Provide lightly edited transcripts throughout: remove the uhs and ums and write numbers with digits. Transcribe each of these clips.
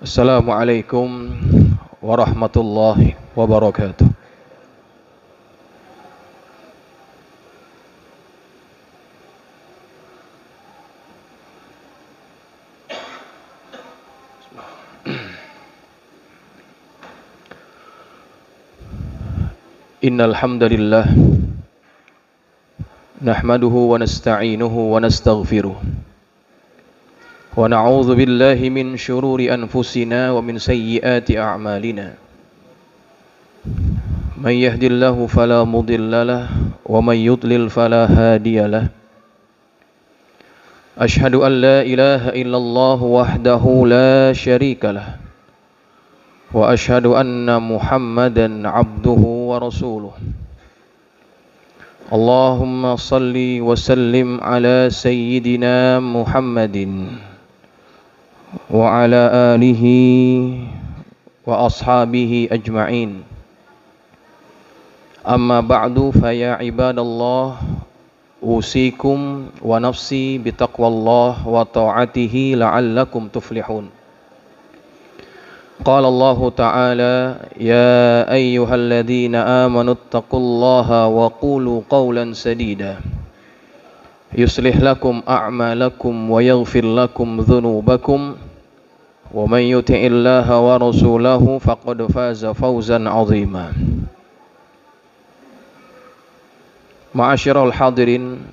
Assalamualaikum warahmatullahi wabarakatuh. Innal hamdalillah nahmaduhu wa nasta'inuhu wa nastaghfiruh wa na'udzu billahi min shururi anfusina wa min sayyiati a'malina. Man yahdihillahu fala mudilla lahu wa man yudlil fala hadiya lahu. Ashhadu an la ilaha illallah wahdahu la syarika lahu wa ashhadu anna Muhammadan abduhu wa rasuluh. Allahumma salli wa sallim ala sayyidina Muhammadin wa ala alihi wa ashabihi ajma'in. Amma ba'du fa ya ibadallah, usikum wa nafsi bitaqwallah wa ta'atihi la'allakum tuflihun. Qala Allah Ta'ala, ya ayyuhalladzina amanu taqullaha wa qulu qawlan sadida yuslih lakum a'malakum wa yaghfir lakum dhunubakum wa man yuti'illaha wa rasulahu faqad faza fawzan 'azima. Ma'asyiral hadirin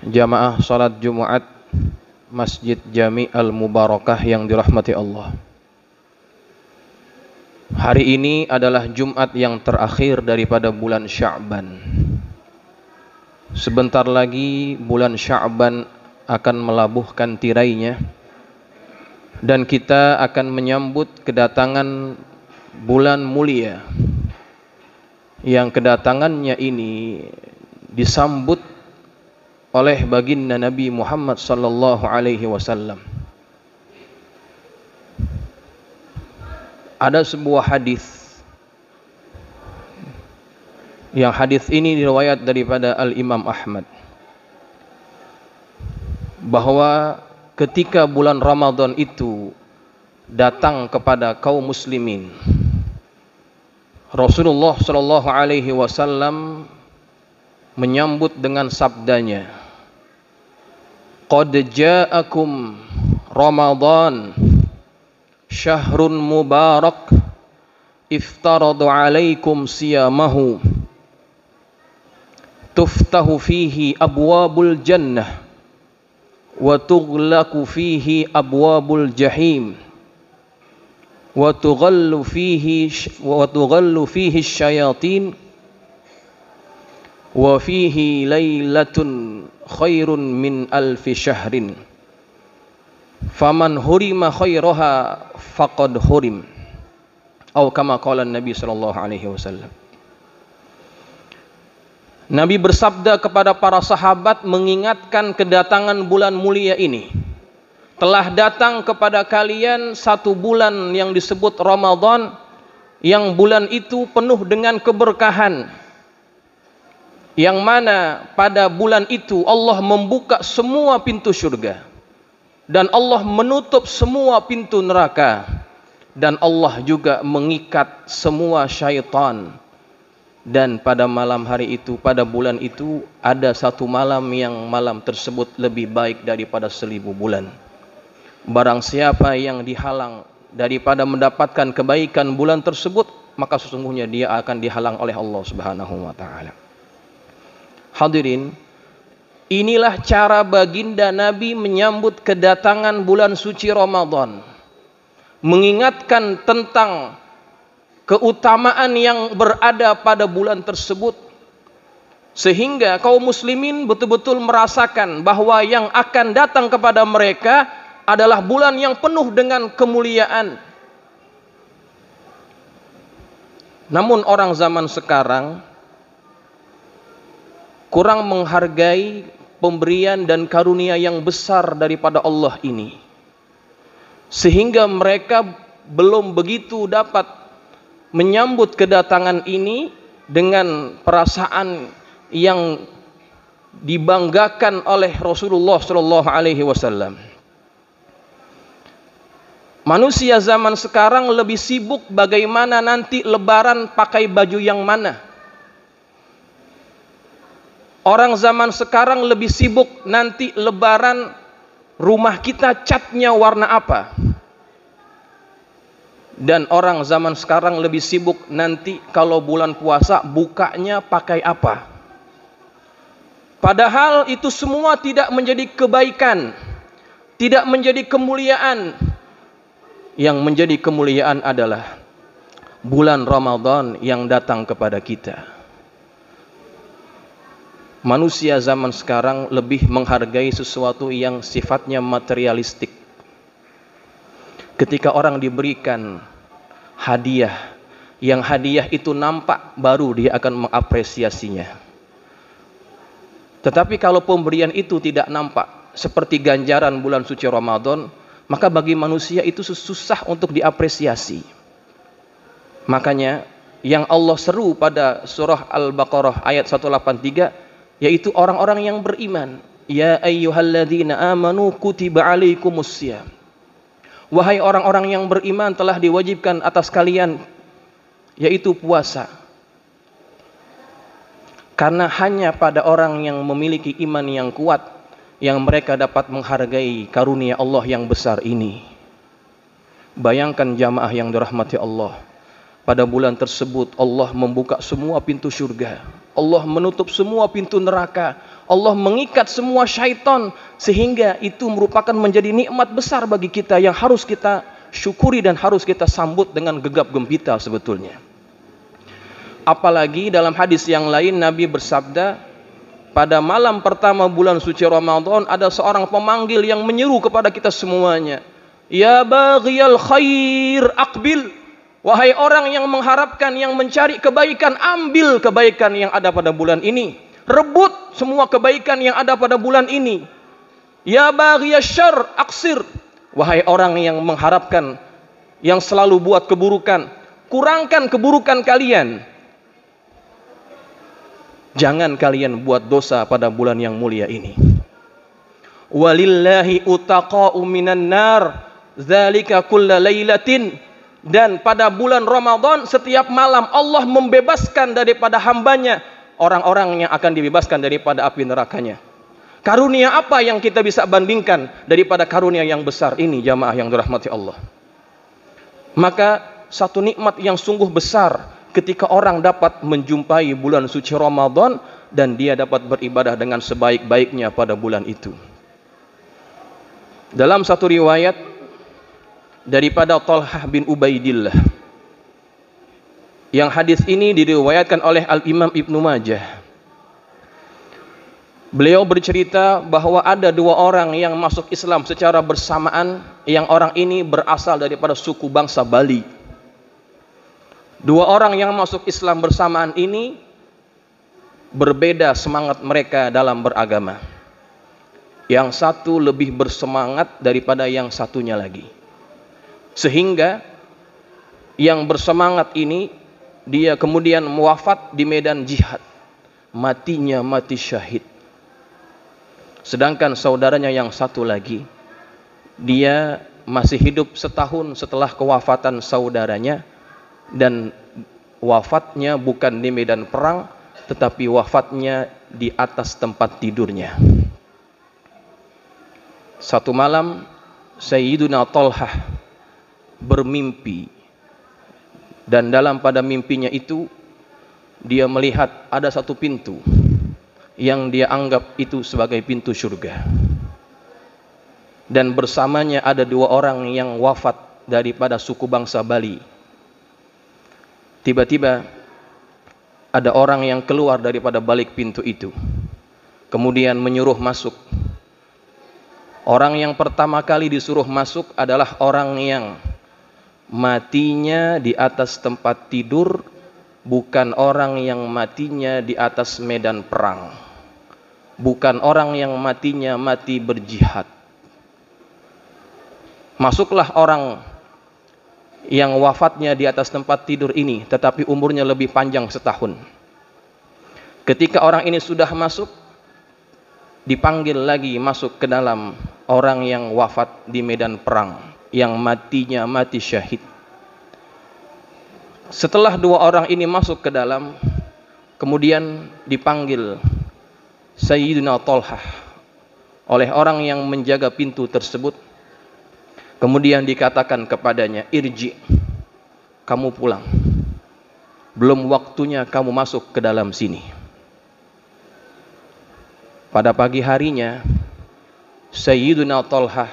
jamaah salat Jumat Masjid Jami' Al-Mubarakah yang dirahmati Allah. Hari ini adalah Jumat yang terakhir daripada bulan Sya'ban. Sebentar lagi bulan Sya'ban akan melabuhkan tirainya dan kita akan menyambut kedatangan bulan mulia yang kedatangannya ini disambut oleh baginda Nabi Muhammad sallallahu alaihi wasallam. Ada sebuah hadis, yang hadis ini diriwayat daripada Al-Imam Ahmad, bahwa ketika bulan Ramadan itu datang kepada kaum muslimin, Rasulullah sallallahu alaihi wasallam menyambut dengan sabdanya, "Qad ja'akum Ramadan syahrun mubarak iftaradu alaikum siyamahu tuftahu fihi abwabul jannah wa tughlaqu fihi abwabul jahim wa tughallu fihi syayatin wa fihi lailatun khairun min alfi syahrin faman hurima khairaha faqad hurim." Atau kama qala Nabi sallallahu alaihi wasallam. Nabi bersabda kepada para sahabat mengingatkan kedatangan bulan mulia ini. Telah datang kepada kalian satu bulan yang disebut Ramadan, yang bulan itu penuh dengan keberkahan, yang mana pada bulan itu Allah membuka semua pintu surga dan Allah menutup semua pintu neraka, dan Allah juga mengikat semua syaitan. Dan pada malam hari itu, pada bulan itu, ada satu malam yang malam tersebut lebih baik daripada 1000 bulan. Barang siapa yang dihalang daripada mendapatkan kebaikan bulan tersebut, maka sesungguhnya dia akan dihalang oleh Allah Subhanahu wa taala. Hadirin, inilah cara baginda Nabi menyambut kedatangan bulan suci Ramadan, mengingatkan tentang keutamaan yang berada pada bulan tersebut, sehingga kaum muslimin betul-betul merasakan bahwa yang akan datang kepada mereka adalah bulan yang penuh dengan kemuliaan. Namun orang zaman sekarang kurang menghargai pemberian dan karunia yang besar daripada Allah ini, sehingga mereka belum begitu dapat menyambut kedatangan ini dengan perasaan yang dibanggakan oleh Rasulullah sallallahu alaihi wasallam. Manusia zaman sekarang lebih sibuk bagaimana nanti lebaran pakai baju yang mana. Orang zaman sekarang lebih sibuk nanti lebaran rumah kita catnya warna apa. Dan orang zaman sekarang lebih sibuk nanti kalau bulan puasa bukanya pakai apa. Padahal itu semua tidak menjadi kebaikan, tidak menjadi kemuliaan. Yang menjadi kemuliaan adalah bulan Ramadan yang datang kepada kita. Manusia zaman sekarang lebih menghargai sesuatu yang sifatnya materialistik. Ketika orang diberikan hadiah, yang hadiah itu nampak, baru dia akan mengapresiasinya. Tetapi kalau pemberian itu tidak nampak, seperti ganjaran bulan suci Ramadan, maka bagi manusia itu susah untuk diapresiasi. Makanya yang Allah seru pada surah Al-Baqarah ayat 183, yaitu orang-orang yang beriman. Ya ayyuhalladzina amanu kutiba alaikumussyam. Wahai orang-orang yang beriman, telah diwajibkan atas kalian, yaitu puasa. Karena hanya pada orang yang memiliki iman yang kuat, yang mereka dapat menghargai karunia Allah yang besar ini. Bayangkan jamaah yang dirahmati Allah, pada bulan tersebut Allah membuka semua pintu surga, Allah menutup semua pintu neraka, Allah mengikat semua syaitan, sehingga itu merupakan menjadi nikmat besar bagi kita yang harus kita syukuri dan harus kita sambut dengan gegap gempita sebetulnya. Apalagi dalam hadis yang lain Nabi bersabda, pada malam pertama bulan suci Ramadan ada seorang pemanggil yang menyeru kepada kita semuanya. Ya baghiyal khair aqbil. Wahai orang yang mengharapkan, yang mencari kebaikan, ambil kebaikan yang ada pada bulan ini. Rebut semua kebaikan yang ada pada bulan ini. Ya baghiyal syarr aqsir. Wahai orang yang mengharapkan, yang selalu buat keburukan, kurangkan keburukan kalian. Jangan kalian buat dosa pada bulan yang mulia ini. Walillahi utaqa'u minan nar, dzalika kulla lailatin. Dan pada bulan Ramadan setiap malam Allah membebaskan daripada hambanya orang-orang yang akan dibebaskan daripada api nerakanya. Karunia apa yang kita bisa bandingkan daripada karunia yang besar ini, jamaah yang dirahmati Allah? Maka satu nikmat yang sungguh besar ketika orang dapat menjumpai bulan suci Ramadan dan dia dapat beribadah dengan sebaik-baiknya pada bulan itu. Dalam satu riwayat daripada Talhah bin Ubaidillah, yang hadis ini diriwayatkan oleh Al-Imam Ibnu Majah. Beliau bercerita bahwa ada dua orang yang masuk Islam secara bersamaan, yang orang ini berasal daripada suku bangsa Bali. Dua orang yang masuk Islam bersamaan ini berbeda semangat mereka dalam beragama. Yang satu lebih bersemangat daripada yang satunya lagi. Sehingga yang bersemangat ini dia kemudian wafat di medan jihad. Matinya mati syahid. Sedangkan saudaranya yang satu lagi, dia masih hidup setahun setelah kewafatan saudaranya. Dan wafatnya bukan di medan perang, tetapi wafatnya di atas tempat tidurnya. Satu malam Sayyiduna Talhah bermimpi, dan dalam pada mimpinya itu dia melihat ada satu pintu yang dia anggap itu sebagai pintu surga, dan bersamanya ada dua orang yang wafat daripada suku bangsa Bali. Tiba-tiba ada orang yang keluar daripada balik pintu itu, kemudian menyuruh masuk. Orang yang pertama kali disuruh masuk adalah orang yang matinya di atas tempat tidur, bukan orang yang matinya di atas medan perang, bukan orang yang matinya mati berjihad. Masuklah orang yang wafatnya di atas tempat tidur ini, tetapi umurnya lebih panjang setahun. Ketika orang ini sudah masuk, dipanggil lagi masuk ke dalam orang yang wafat di medan perang. yang matinya mati syahid. Setelah dua orang ini masuk ke dalam, kemudian dipanggil Sayyidina Thalhah oleh orang yang menjaga pintu tersebut. Kemudian dikatakan kepadanya, irji, kamu pulang, belum waktunya kamu masuk ke dalam sini. Pada pagi harinya, Sayyidina Thalhah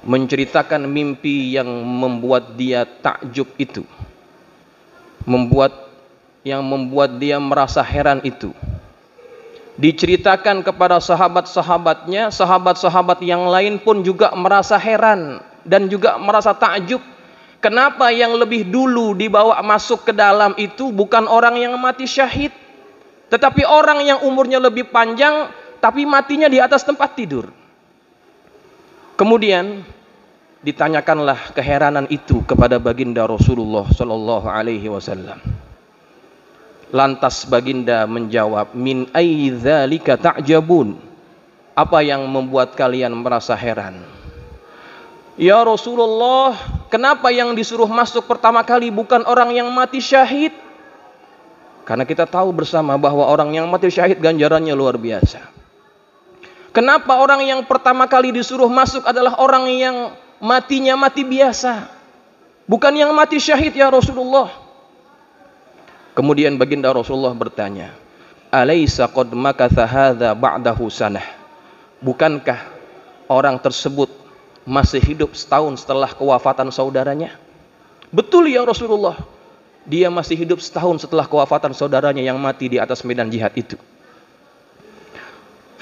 menceritakan mimpi yang membuat dia takjub itu, yang membuat dia merasa heran itu. Diceritakan kepada sahabat-sahabatnya, sahabat-sahabat yang lain pun juga merasa heran dan juga merasa takjub. Kenapa yang lebih dulu dibawa masuk ke dalam itu bukan orang yang mati syahid, tetapi orang yang umurnya lebih panjang tapi matinya di atas tempat tidur. Kemudian ditanyakanlah keheranan itu kepada baginda Rasulullah sallallahu alaihi wasallam. Lantas baginda menjawab, min ayyi dzalika ta'jabun? Apa yang membuat kalian merasa heran? Ya Rasulullah, kenapa yang disuruh masuk pertama kali bukan orang yang mati syahid? Karena kita tahu bersama bahwa orang yang mati syahid ganjarannya luar biasa. Kenapa orang yang pertama kali disuruh masuk adalah orang yang matinya mati biasa, bukan yang mati syahid ya Rasulullah? Kemudian baginda Rasulullah bertanya, alaysa qad makatha hadza ba'dahu sanah? Bukankah orang tersebut masih hidup setahun setelah kewafatan saudaranya? Betul ya Rasulullah, dia masih hidup setahun setelah kewafatan saudaranya yang mati di atas medan jihad itu.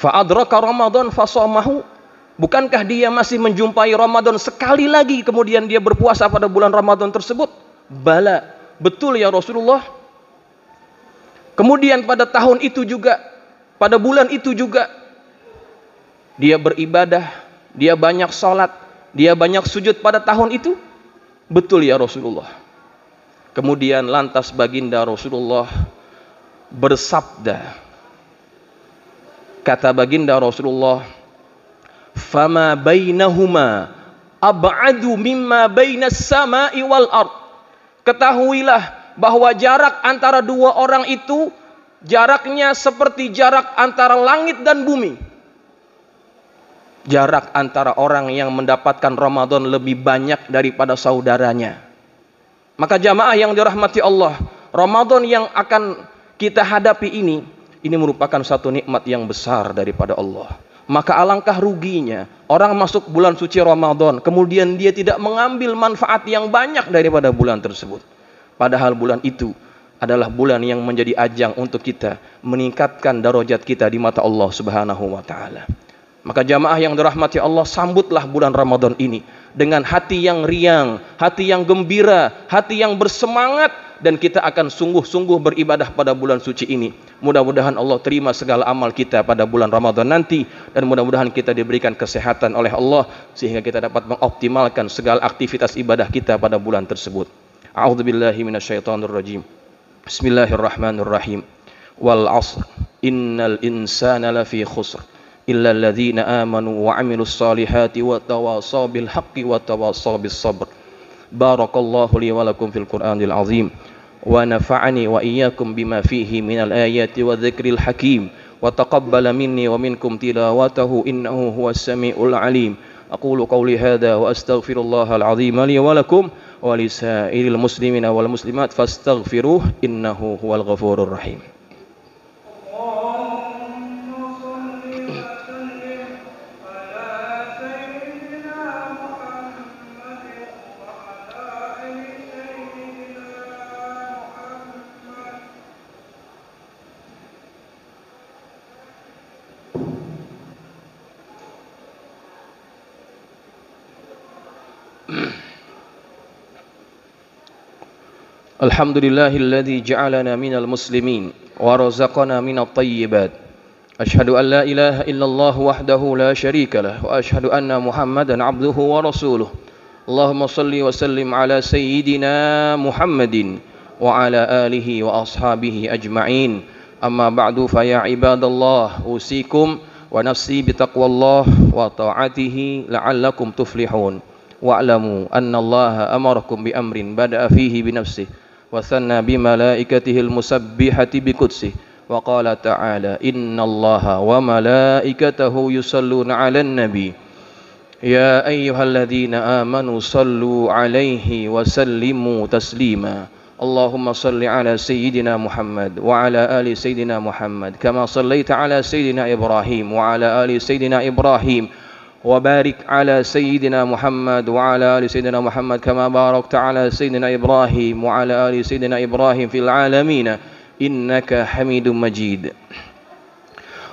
Fa adraka Ramadan fasamahu? Bukankah dia masih menjumpai Ramadan sekali lagi kemudian dia berpuasa pada bulan Ramadan tersebut? Bala, betul ya Rasulullah. Kemudian pada tahun itu juga, pada bulan itu juga, dia beribadah, dia banyak sholat, dia banyak sujud pada tahun itu. Betul ya Rasulullah. Kemudian lantas baginda Rasulullah bersabda, kata baginda Rasulullah, fama bainahuma ab'adu mimma bainas sama'i wal ard. Ketahuilah bahwa jarak antara dua orang itu jaraknya seperti jarak antara langit dan bumi. Jarak antara orang yang mendapatkan Ramadan lebih banyak daripada saudaranya. Maka jamaah yang dirahmati Allah, Ramadan yang akan kita hadapi ini merupakan satu nikmat yang besar daripada Allah. Maka alangkah ruginya orang masuk bulan suci Ramadan kemudian dia tidak mengambil manfaat yang banyak daripada bulan tersebut. Padahal bulan itu adalah bulan yang menjadi ajang untuk kita meningkatkan darajat kita di mata Allah Subhanahu wa taala. Maka jamaah yang dirahmati Allah, sambutlah bulan Ramadan ini dengan hati yang riang, hati yang gembira, hati yang bersemangat, dan kita akan sungguh-sungguh beribadah pada bulan suci ini. Mudah-mudahan Allah terima segala amal kita pada bulan Ramadan nanti, dan mudah-mudahan kita diberikan kesehatan oleh Allah sehingga kita dapat mengoptimalkan segala aktivitas ibadah kita pada bulan tersebut. A'udzubillahi minasyaitonirrajim. Bismillahirrahmanirrahim. Wal 'ashr innal insana lafi khusr illa alladzina amanu wa 'amilus solihati wa tawasaw bil haqqi wa tawasaw bis sabr. Barakallahu li wa lakum fil Qur'anil 'azim wa nafa'ani wa iyyakum bima fihi minal ayati wa dzikril hakim wa taqabbala minni wa minkum tilawatahu innahu huwas samiul 'alim. Aqulu qawli hadza wa astaghfirullahal 'azim li wa lakum wa lisairil muslimina wal muslimat fastaghfiruh innahu huwal ghafurur rahim. Alhamdulillahilladzi ja'alana minal muslimin wa razaqana minat thayyibat. Ashhadu an la ilaha illallah wahdahu la syarika lah wa ashhadu anna Muhammadan abduhu wa rasuluh. Allahumma salli wa sallim ala sayyidina Muhammadin wa ala alihi wa ashabihi ajma'in. Amma ba'du fa ya ibadallah usikum wa nafsi bitaqwallah wa ta'atihi la'allakum tuflihun. wa'lamu anna Allaha amarakum bi amrin bada'a fihi bi nafsihi wa thanna bi malaikatihil musabbihati bi qudsih wa qala ta'ala inna Allaha wa malaikatahu yusalluna 'alan nabi ya ayyuhalladzina amanu sallu 'alaihi wa sallimu taslima Allahumma salli 'ala sayyidina Muhammad wa 'ala ali sayyidina Muhammad kama sallaita 'ala sayyidina Ibrahim wa 'ala ali sayyidina Ibrahim wa barik 'ala sayyidina Muhammad wa 'ala ali sayyidina Muhammad kama barakta 'ala sayyidina Ibrahim wa 'ala ali sayyidina Ibrahim fil 'alamin innaka Hamidum Majid.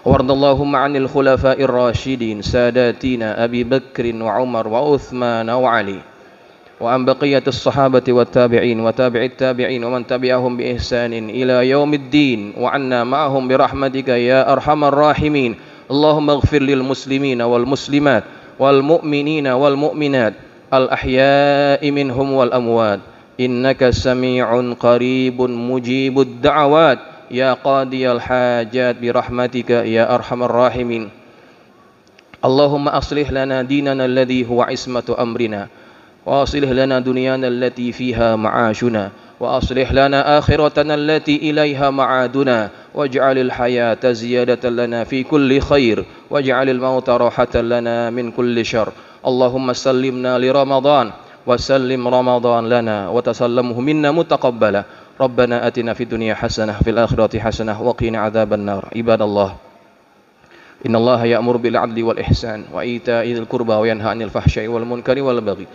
وارض اللهم عن الخلفاء الراشدين ساداتنا أبي بكر وعمر وعثمان وعلي وعن بقية الصحابة والتابعين وتابع التابعين ومن تبعهم بإحسان إلى يوم الدين وعنا معهم برحمتك يا أرحم الراحمين اللهم اغفر للمسلمين والمسلمات والمؤمنين والمؤمنات الأحياء منهم والأموات إنك سميع قريب مجيب الدعوات يا قاضي الحاجات برحمتك يا أرحم الراحمين اللهم أصلح لنا ديننا الذي هو عصمة أمرنا وأصلح لنا دنيانا التي فيها معاشنا وأصلح لنا آخرتنا التي إليها معادنا واجعل الحياة زيادة لنا في كل خير واجعل الموت راحة لنا من كل شر اللهم سلمنا لرمضان وسلم رمضان لنا وتسلمه منا متقبلا ربنا آتنا في الدنيا حسنة في الآخرة حسنة وقنا عذاب النار عباد الله إن الله يأمر بالعدل والإحسان وإيتاء ذي القربى وينهى عن الفحشاء والمنكر والبغي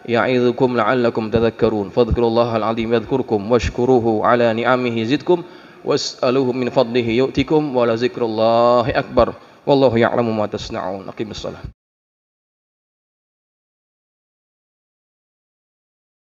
يعظكم لعلكم تذكرون فاذكروا الله العظيم يذكركم واشكروه على نعمه زدكم واسألوه من فضله يؤتكم ولذكر الله أكبر والله يعلم ما تصنعون أقيموا الصلاة